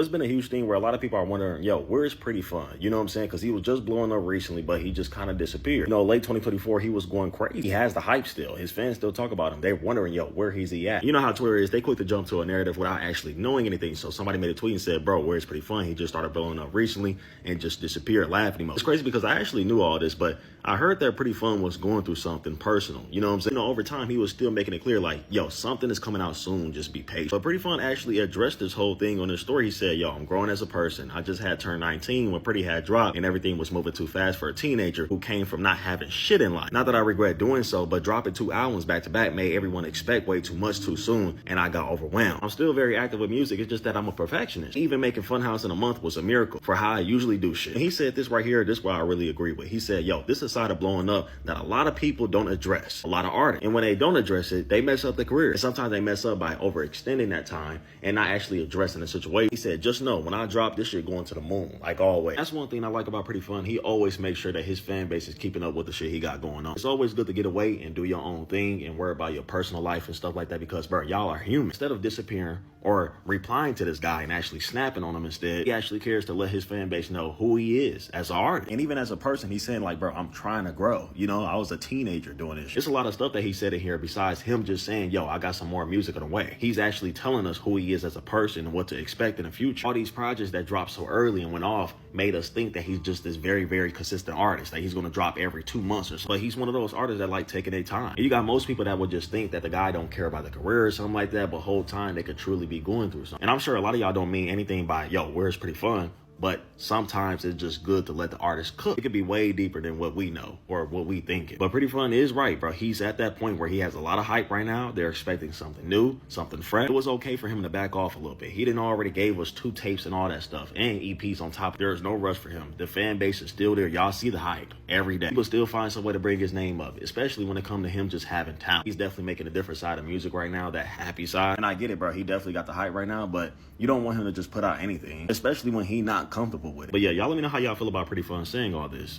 It's been a huge thing where a lot of people are wondering, yo, where's Prettifun? You know what I'm saying? Because he was just blowing up recently, but he just kind of disappeared. You know, late 2024, he was going crazy. He has the hype still. His fans still talk about him. They're wondering, yo, where is he at? You know how Twitter is. They quick to jump to a narrative without actually knowing anything. So somebody made a tweet and said, bro, where's Prettifun? He just started blowing up recently and just disappeared, laughing emoji. It's crazy because I actually knew all this, but I heard that Prettifun was going through something personal. You know what I'm saying? You know, over time, he was still making it clear, like, yo, something is coming out soon. Just be patient. But Prettifun actually addressed this whole thing on his story. He said, yo, I'm growing as a person. I just had turned 19 when Pretty had dropped and everything was moving too fast for a teenager who came from not having shit in life. Not that I regret doing so, but dropping 2 albums back to back made everyone expect way too much too soon, and I got overwhelmed. I'm still very active with music. It's just that I'm a perfectionist. Even making Funhouse in a month was a miracle for how I usually do shit. And he said this right here, this is what I really agree with. He said, yo, this is a side of blowing up that a lot of people don't address. A lot of artists. And when they don't address it, they mess up their career. And sometimes they mess up by overextending that time and not actually addressing the situation. He said, just know, when I drop this shit going to the moon, like always. That's one thing I like about Prettifun. He always makes sure that his fan base is keeping up with the shit he got going on. It's always good to get away and do your own thing and worry about your personal life and stuff like that because, bro, y'all are human. Instead of disappearing or replying to this guy and actually snapping on him instead, he actually cares to let his fan base know who he is as an artist. And even as a person, he's saying like, bro, I'm trying to grow. You know, I was a teenager doing this. There's a lot of stuff that he said in here besides him just saying, yo, I got some more music on the way. He's actually telling us who he is as a person and what to expect in the future. All these projects that dropped so early and went off made us think that he's just this very, very consistent artist, that he's going to drop every 2 months or so. But he's one of those artists that like taking their time. And you got most people that would just think that the guy don't care about the career or something like that, but whole time they could truly be going through something. And I'm sure a lot of y'all don't mean anything by, yo, where's Prettifun? But sometimes it's just good to let the artist cook. It could be way deeper than what we know or what we think. But Prettifun is right, bro. He's at that point where he has a lot of hype right now. They're expecting something new, something fresh. It was okay for him to back off a little bit. He didn't already gave us 2 tapes and all that stuff and EPs on top. There's no rush for him. The fan base is still there. Y'all see the hype every day. People still find some way to bring his name up, especially when it comes to him just having talent. He's definitely making a different side of music right now, that happy side. And I get it, bro. He definitely got the hype right now, but you don't want him to just put out anything, especially when he not comfortable with it. But yeah, y'all let me know how y'all feel about Prettifun saying all this.